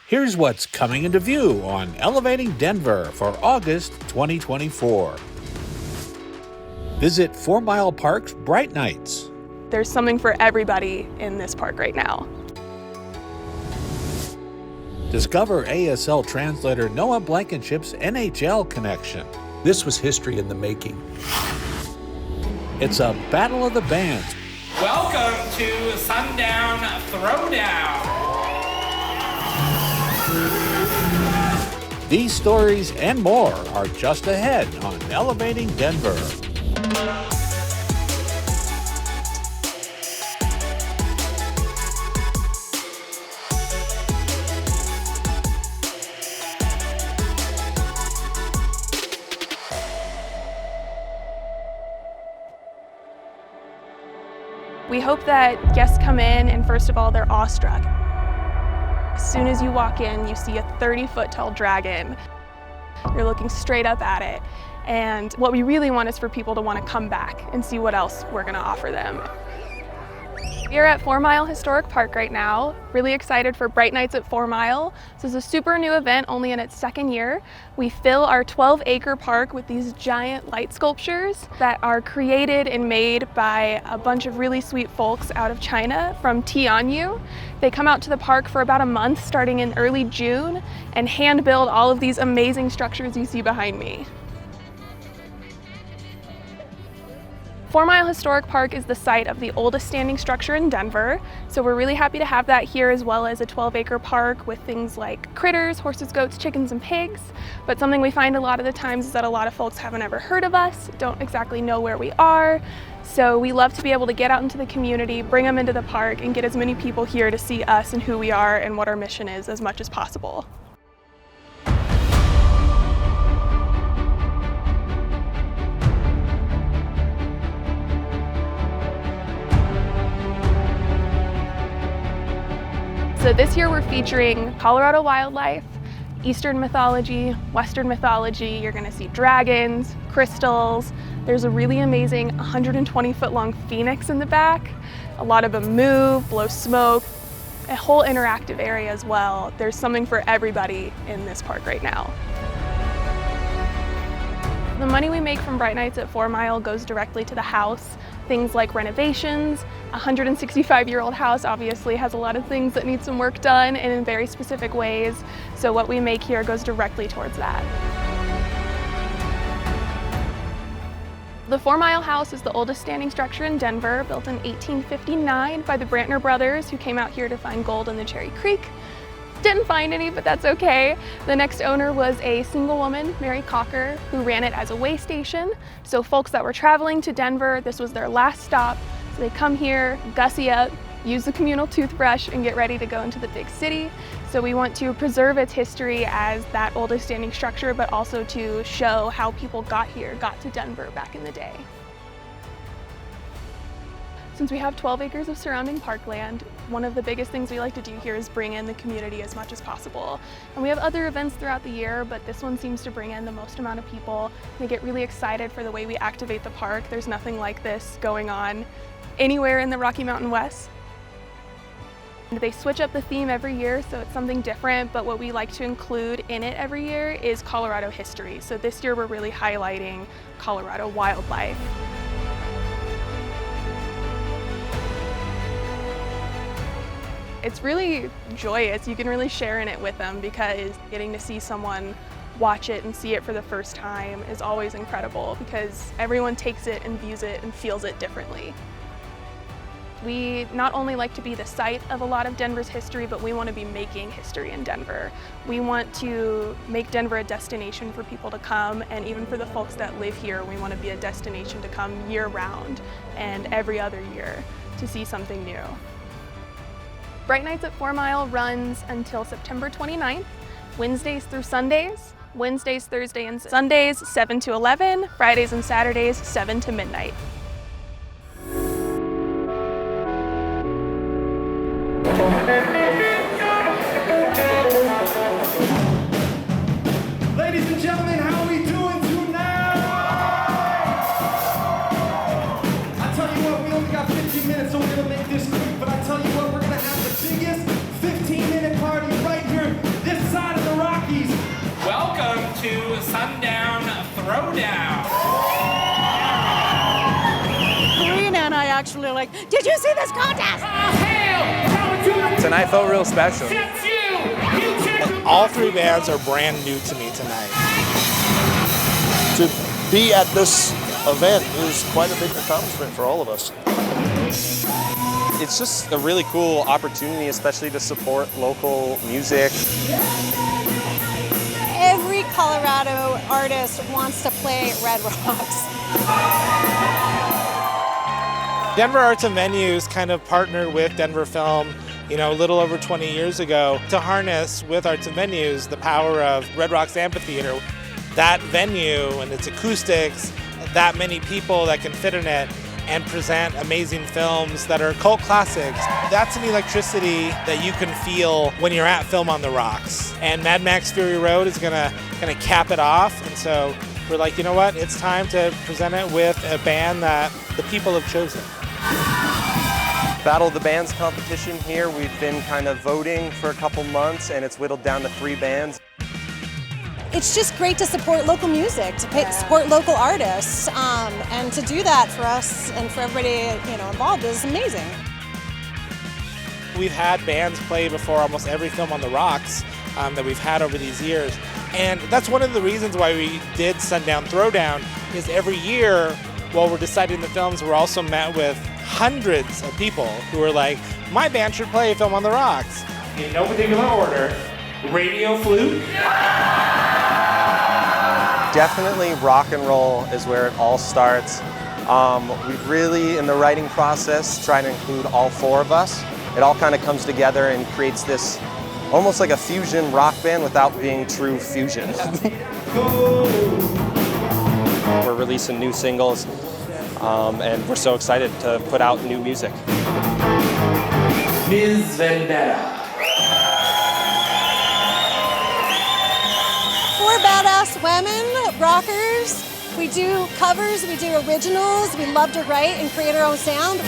Here's what's coming into view on Elevating Denver for August 2024. Visit 4 Mile Park's Bright Nights. There's something for everybody in this park right now. Discover ASL translator Noah Blankenship's NHL connection. This was history in the making. It's a battle of the bands. Welcome to Sundown Throwdown. These stories and more are just ahead on Elevating Denver. We hope that guests come in and first of all, they're awestruck. As soon as you walk in, you see a 30-foot tall dragon. You're looking straight up at it. And what we really want is for people to want to come back and see what else we're going to offer them. We're at 4 Mile Historic Park right now. Really excited for Bright Nights at 4 Mile. This is a super new event, only in its second year. We fill our 12-acre park with these giant light sculptures that are created and made by a bunch of really sweet folks out of China from Tianyu. They come out to the park for about a month starting in early June and hand build all of these amazing structures you see behind me. 4 Mile Historic Park is the site of the oldest standing structure in Denver, so we're really happy to have that here, as well as a 12-acre park with things like critters, horses, goats, chickens, and pigs. But something we find a lot of the times is that a lot of folks haven't ever heard of us, don't exactly know where we are. So we love to be able to get out into the community, bring them into the park, and get as many people here to see us and who we are and what our mission is as much as possible. So this year we're featuring Colorado wildlife, Eastern mythology, Western mythology. You're gonna see dragons, crystals. There's a really amazing 120-foot long phoenix in the back. A lot of them move, blow smoke, a whole interactive area as well. There's something for everybody in this park right now. The money we make from Bright Nights at 4 Mile goes directly to the house. Things like renovations. A 165-year-old house obviously has a lot of things that need some work done and in very specific ways. So what we make here goes directly towards that. The 4 Mile House is the oldest standing structure in Denver, built in 1859 by the Brantner brothers, who came out here to find gold in the Cherry Creek. Didn't find any, but that's okay. The next owner was a single woman, Mary Cocker, who ran it as a way station. So folks that were traveling to Denver, this was their last stop. So they come here, gussy up, use the communal toothbrush, and get ready to go into the big city. So we want to preserve its history as that oldest standing structure, but also to show how people got here, got to Denver back in the day. Since we have 12 acres of surrounding parkland, one of the biggest things we like to do here is bring in the community as much as possible. And we have other events throughout the year, but this one seems to bring in the most amount of people. They get really excited for the way we activate the park. There's nothing like this going on anywhere in the Rocky Mountain West. They switch up the theme every year, so it's something different, but what we like to include in it every year is Colorado history. So this year we're really highlighting Colorado wildlife. It's really joyous. You can really share in it with them, because getting to see someone watch it and see it for the first time is always incredible, because everyone takes it and views it and feels it differently. We not only like to be the site of a lot of Denver's history, but we want to be making history in Denver. We want to make Denver a destination for people to come, and even for the folks that live here, we want to be a destination to come year-round and every other year to see something new. Bright Nights at 4 Mile runs until September 29th, Wednesdays through Sundays. Wednesdays, Thursdays, and Sundays, 7 to 11. Fridays and Saturdays, 7 to midnight. Ladies and gentlemen, how are we doing tonight? I tell you what, we only got 15 minutes, so we're gonna make this quick, but I tell you what, we're gonna have the biggest 15-minute party right here Throwdown. Karina and I actually like, did you see this contest? Tonight felt real special. All three bands are brand new to me tonight. To be at this event is quite a big accomplishment for all of us. It's just a really cool opportunity, especially to support local music. Every Colorado artist wants to play Red Rocks. Denver Arts and Venues kind of partnered with Denver Film, a little over 20 years ago to harness with Arts and Venues the power of Red Rocks Amphitheater. That venue and its acoustics, that many people that can fit in it and present amazing films that are cult classics. That's an electricity that you can feel when you're at Film on the Rocks. And Mad Max Fury Road is gonna cap it off. And so we're like, you know what? It's time to present it with a band that the people have chosen. Battle of the Bands competition here. We've been kind of voting for a couple months and it's whittled down to 3 bands. It's just great to support local music, to support local artists, and to do that for us and for everybody involved is amazing. We've had bands play before almost every Film on the Rocks that we've had over these years. And that's one of the reasons why we did Sundown Throwdown, is every year while we're deciding the films, we're also met with hundreds of people who are like, my band should play Film on the Rocks. In no particular order, Radio Flute. Definitely rock and roll is where it all starts. We've really, in the writing process, tried to include all 4 of us. It all kind of comes together and creates this almost like a fusion rock band without being true fusion. We're releasing new singles, and we're so excited to put out new music. Ms. Vendetta. 4 badass women, rockers. We do covers, we do originals. We love to write and create our own sound.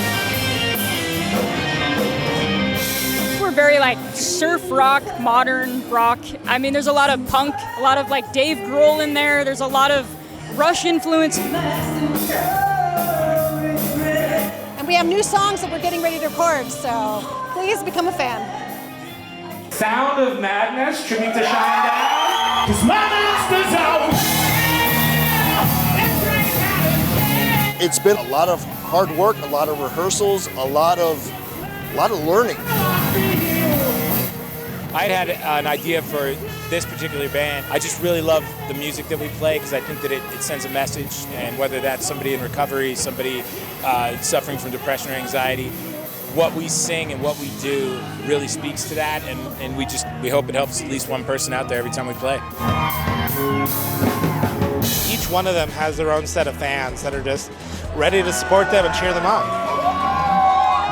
We're very surf rock, modern rock. I mean, there's a lot of punk, a lot of Dave Grohl in there. There's a lot of Rush influence. And we have new songs that we're getting ready to record, so please become a fan. Sound of Madness, tribute to Shinedown. 'Cause my master's out. It's been a lot of hard work, a lot of rehearsals, a lot of learning. I had an idea for this particular band. I just really love the music that we play because I think that it sends a message, and whether that's somebody in recovery, somebody suffering from depression or anxiety, what we sing and what we do really speaks to that, and we hope it helps at least one person out there every time we play. Each one of them has their own set of fans that are just ready to support them and cheer them on.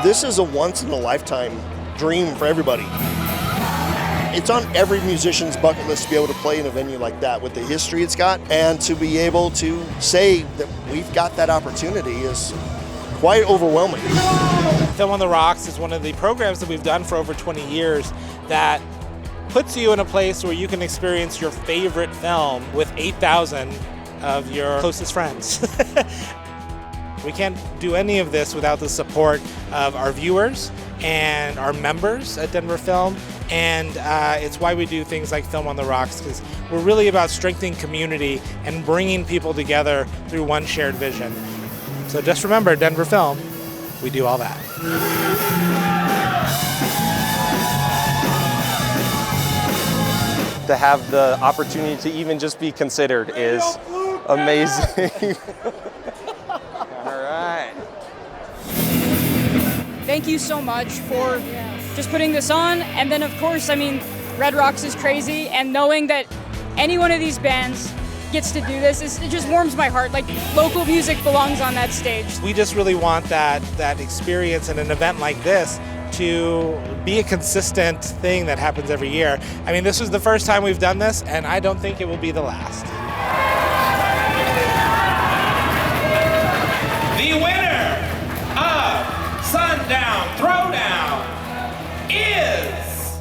This is a once-in-a-lifetime dream for everybody. It's on every musician's bucket list to be able to play in a venue like that with the history it's got, and to be able to say that we've got that opportunity is quite overwhelming. Film on the Rocks is one of the programs that we've done for over 20 years that puts you in a place where you can experience your favorite film with 8,000 of your closest friends. We can't do any of this without the support of our viewers and our members at Denver Film, and it's why we do things like Film on the Rocks, because we're really about strengthening community and bringing people together through one shared vision. So just remember, Denver Film, we do all that. To have the opportunity to even just be considered is amazing. All right. Thank you so much for just putting this on. And then, of course, Red Rocks is crazy. And knowing that any one of these bands gets to do this, it just warms my heart. Local music belongs on that stage. We just really want that experience in an event like this to be a consistent thing that happens every year. This was the first time we've done this, and I don't think it will be the last. The winner of Sundown Throwdown is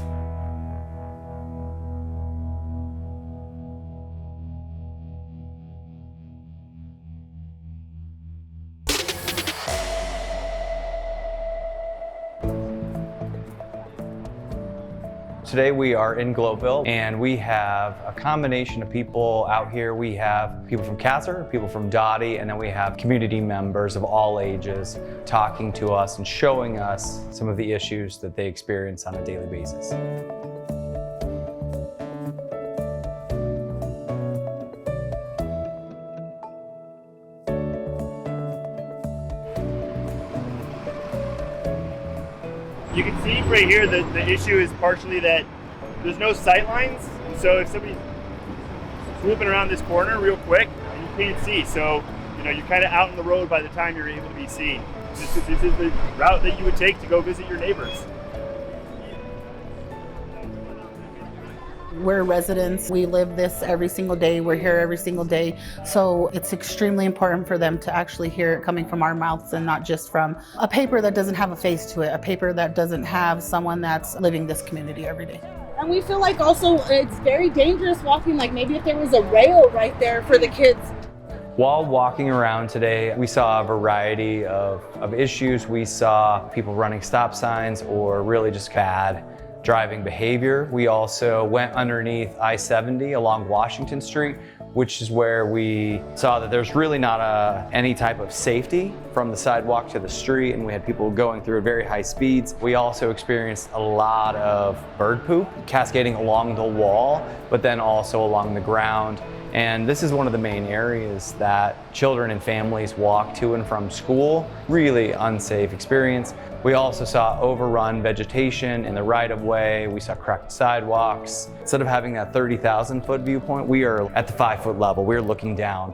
Today we are in Globeville and we have a combination of people out here. We have people from Kaiser, people from Dottie, and then we have community members of all ages talking to us and showing us some of the issues that they experience on a daily basis. You can see right here that the issue is partially that there's no sight lines, and so if somebody's swooping around this corner real quick, and you can't see, so you're kind of out on the road by the time you're able to be seen. This is the route that you would take to go visit your neighbors. We're residents. We live this every single day. We're here every single day. So it's extremely important for them to actually hear it coming from our mouths and not just from a paper that doesn't have a face to it, a paper that doesn't have someone that's living this community every day. And we feel like also it's very dangerous walking, like maybe if there was a rail right there for the kids. While walking around today, we saw a variety of issues. We saw people running stop signs or really just bad driving behavior. We also went underneath I-70 along Washington Street, which is where we saw that there's really not any type of safety from the sidewalk to the street, and we had people going through at very high speeds. We also experienced a lot of bird poop cascading along the wall, but then also along the ground. And this is one of the main areas that children and families walk to and from school. Really unsafe experience. We also saw overrun vegetation in the right-of-way. We saw cracked sidewalks. Instead of having that 30,000-foot viewpoint, we are at the 5-foot level. We're looking down.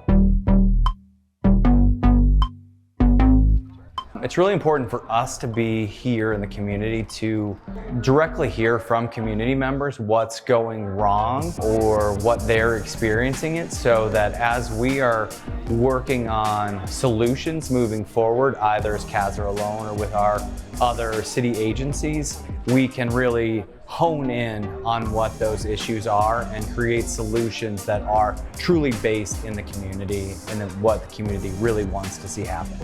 It's really important for us to be here in the community to directly hear from community members what's going wrong or what they're experiencing it, so that as we are working on solutions moving forward, either as Kaiser alone or with our other city agencies, we can really hone in on what those issues are and create solutions that are truly based in the community and in what the community really wants to see happen.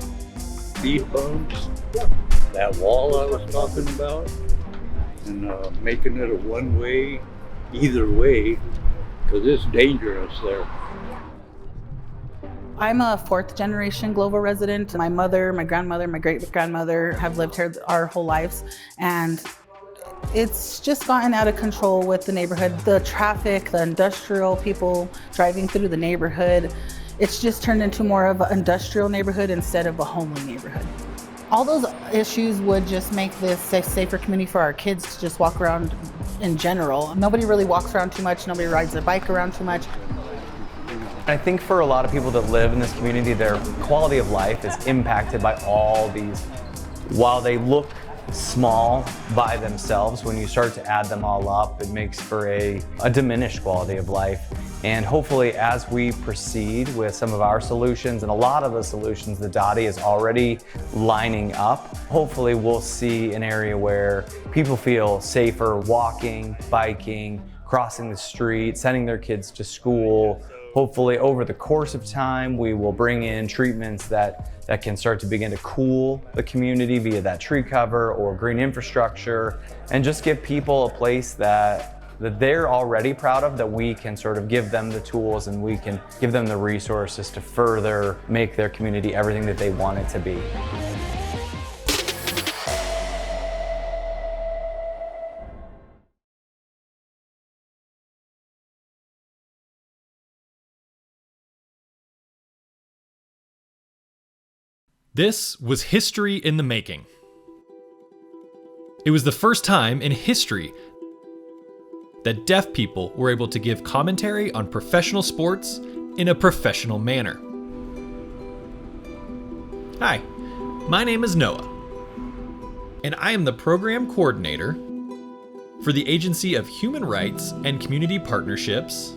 Speed bumps, that wall I was talking about, and making it a one-way, either way, because it's dangerous there. I'm a 4th generation Globeville resident. My mother, my grandmother, my great-grandmother have lived here our whole lives, and it's just gotten out of control with the neighborhood. The traffic, the industrial people driving through the neighborhood, it's just turned into more of an industrial neighborhood instead of a homely neighborhood. All those issues would just make this a safer community for our kids to just walk around in general. Nobody really walks around too much, nobody rides their bike around too much. I think for a lot of people that live in this community, their quality of life is impacted by all these. While they look small by themselves, when you start to add them all up, it makes for a diminished quality of life. And hopefully as we proceed with some of our solutions and a lot of the solutions that Dottie is already lining up, hopefully we'll see an area where people feel safer walking, biking, crossing the street, sending their kids to school. Hopefully over the course of time, we will bring in treatments that can start to begin to cool the community via that tree cover or green infrastructure, and just give people a place that they're already proud of, that we can sort of give them the tools and we can give them the resources to further make their community everything that they want it to be. This was history in the making. It was the first time in history that deaf people were able to give commentary on professional sports in a professional manner. Hi, my name is Noah, and I am the program coordinator for the Agency of Human Rights and Community Partnerships,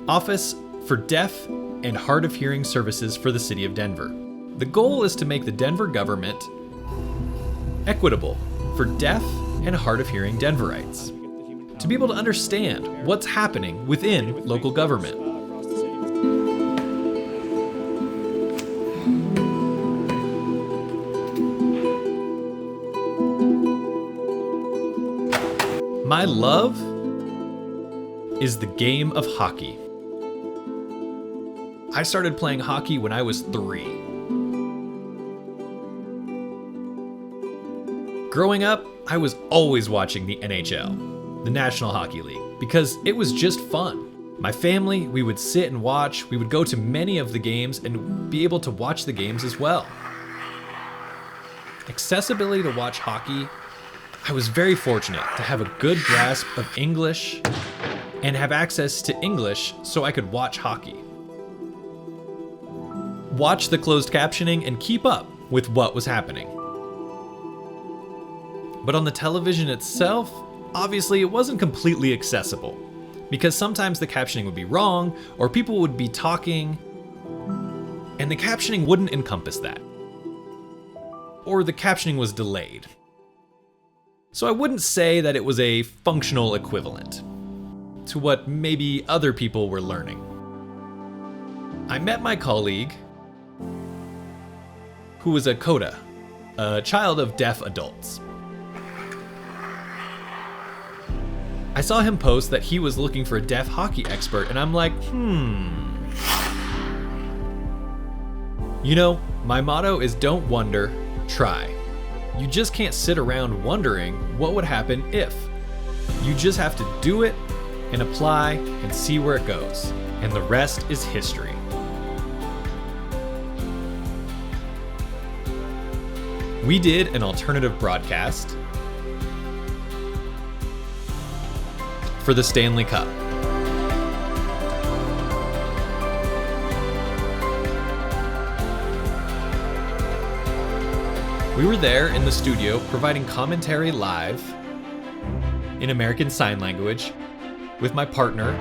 Office for Deaf and Hard of Hearing Services for the City of Denver. The goal is to make the Denver government equitable for deaf and hard of hearing Denverites, to be able to understand what's happening within local government. My love is the game of hockey. I started playing hockey when I was 3. Growing up, I was always watching the NHL, the National Hockey League, because it was just fun. My family, we would sit and watch, we would go to many of the games and be able to watch the games as well. Accessibility to watch hockey, I was very fortunate to have a good grasp of English and have access to English so I could watch hockey. Watch the closed captioning and keep up with what was happening. But on the television itself, obviously it wasn't completely accessible, because sometimes the captioning would be wrong, or people would be talking, and the captioning wouldn't encompass that. Or the captioning was delayed. So I wouldn't say that it was a functional equivalent to what maybe other people were learning. I met my colleague, who was a CODA, a child of deaf adults. I saw him post that he was looking for a deaf hockey expert, and I'm like, You know, my motto is don't wonder, try. You just can't sit around wondering what would happen if. You just have to do it and apply and see where it goes. And the rest is history. We did an alternative broadcast for the Stanley Cup. We were there in the studio providing commentary live in American Sign Language with my partner,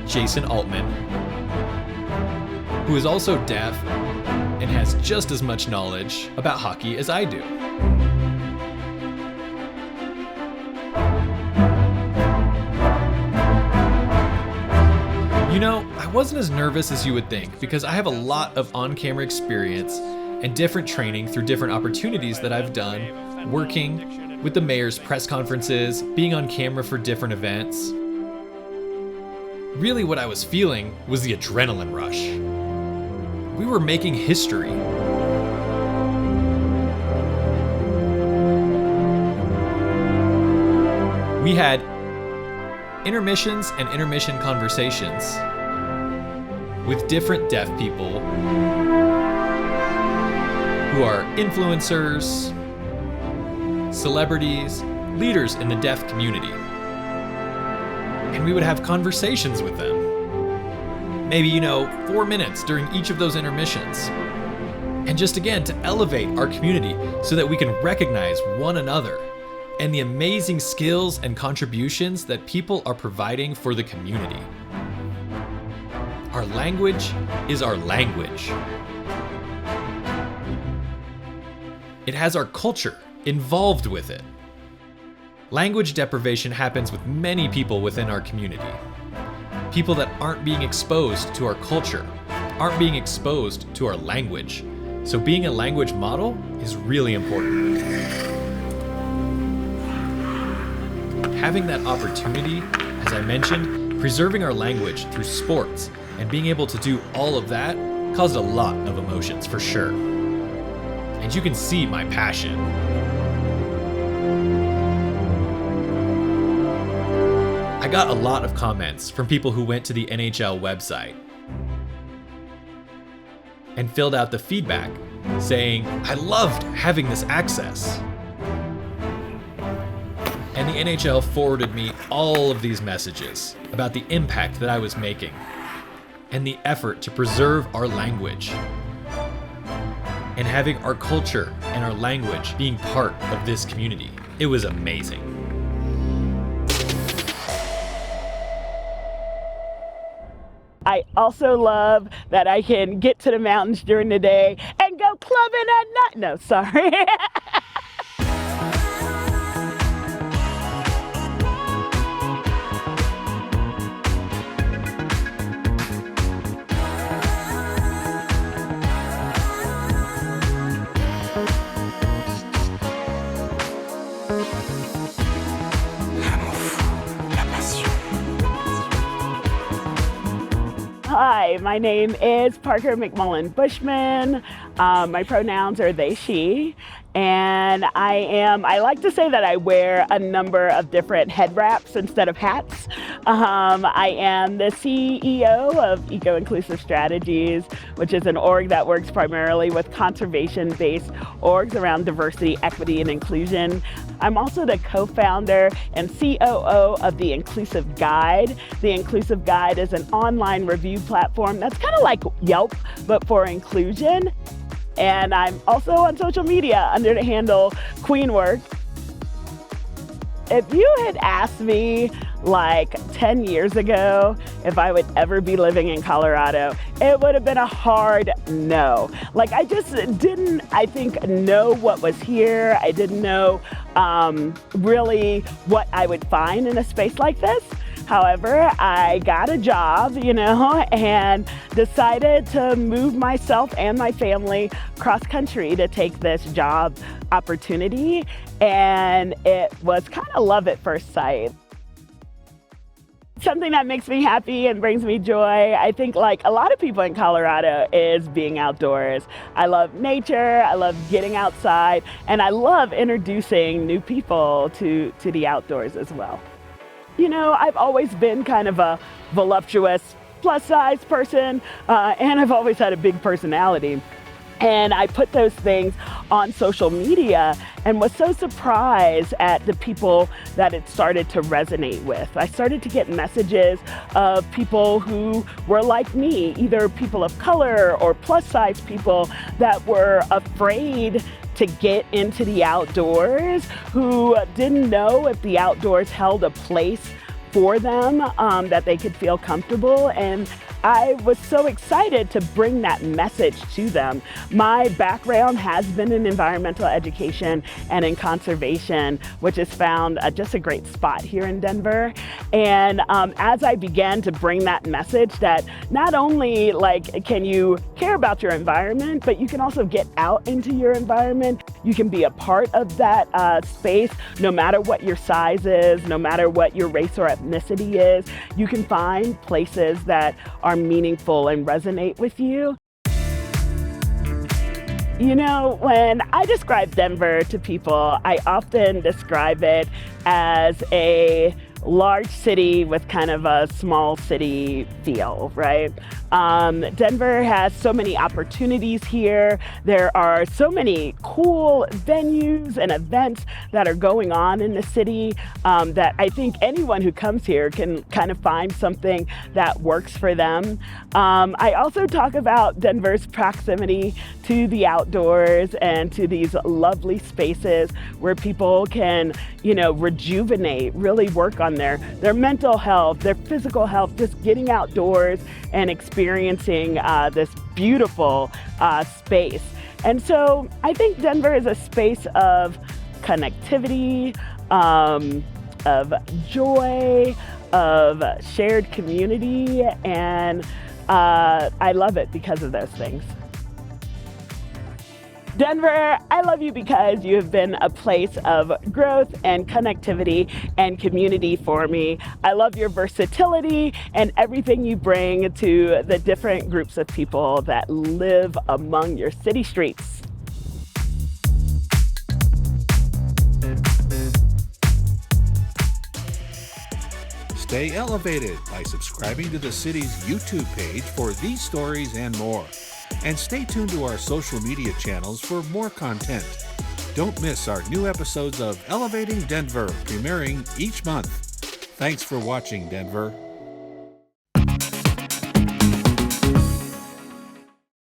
Jason Altman, who is also deaf and has just as much knowledge about hockey as I do. You know, I wasn't as nervous as you would think because I have a lot of on-camera experience and different training through different opportunities that I've done, working with the mayor's press conferences, being on camera for different events. Really what I was feeling was the adrenaline rush. We were making history. We had intermissions and intermission conversations with different deaf people who are influencers, celebrities, leaders in the deaf community. And we would have conversations with them. Maybe, 4 minutes during each of those intermissions. And just again, to elevate our community so that we can recognize one another and the amazing skills and contributions that people are providing for the community. Our language is our language. It has our culture involved with it. Language deprivation happens with many people within our community. People that aren't being exposed to our culture, aren't being exposed to our language. So being a language model is really important. Having that opportunity, as I mentioned, preserving our language through sports and being able to do all of that caused a lot of emotions for sure. And you can see my passion. I got a lot of comments from people who went to the NHL website and filled out the feedback saying, I loved having this access. And the NHL forwarded me all of these messages about the impact that I was making and the effort to preserve our language and having our culture and our language being part of this community. It was amazing. I also love that I can get to the mountains during the day and go clubbing at night. No, sorry. L'amour fou, la passion. Hi, my name is Parker McMullen Bushman. My pronouns are they, she. And I like to say that I wear a number of different head wraps instead of hats. I am the CEO of Eco Inclusive Strategies, which is an org that works primarily with conservation-based orgs around diversity, equity, and inclusion. I'm also the co-founder and COO of The Inclusive Guide. The Inclusive Guide is an online review platform that's kind of like Yelp, but for inclusion. And I'm also on social media under the handle QueenWork. If you had asked me like 10 years ago if I would ever be living in Colorado, it would have been a hard no. Like I just didn't, I think, know what was here. I didn't know really what I would find in a space like this. However, I got a job, and decided to move myself and my family cross country to take this job opportunity. And it was kind of love at first sight. Something that makes me happy and brings me joy, I think like a lot of people in Colorado, is being outdoors. I love nature, I love getting outside, and I love introducing new people to the outdoors as well. I've always been kind of a voluptuous, plus-size person, and I've always had a big personality. And I put those things on social media and was so surprised at the people that it started to resonate with. I started to get messages of people who were like me, either people of color or plus-size people that were afraid to get into the outdoors, who didn't know if the outdoors held a place for them, that they could feel comfortable. And I was so excited to bring that message to them. My background has been in environmental education and in conservation, which has found just a great spot here in Denver. And as I began to bring that message that not only can you care about your environment, but you can also get out into your environment. You can be a part of that space, no matter what your size is, no matter what your race or ethnicity is. You can find places that are meaningful and resonate with you. When I describe Denver to people, I often describe it as a large city with kind of a small city feel, right? Denver has so many opportunities here. There are so many cool venues and events that are going on in the city that I think anyone who comes here can kind of find something that works for them. I also talk about Denver's proximity to the outdoors and to these lovely spaces where people can, rejuvenate, really work on their mental health, their physical health, just getting outdoors and experiencing this beautiful space. And so I think Denver is a space of connectivity, of joy, of shared community, and I love it because of those things. Denver, I love you because you have been a place of growth and connectivity and community for me. I love your versatility and everything you bring to the different groups of people that live among your city streets. Stay elevated by subscribing to the city's YouTube page for these stories and more. And stay tuned to our social media channels for more content. Don't miss our new episodes of Elevating Denver, premiering each month. Thanks for watching, Denver.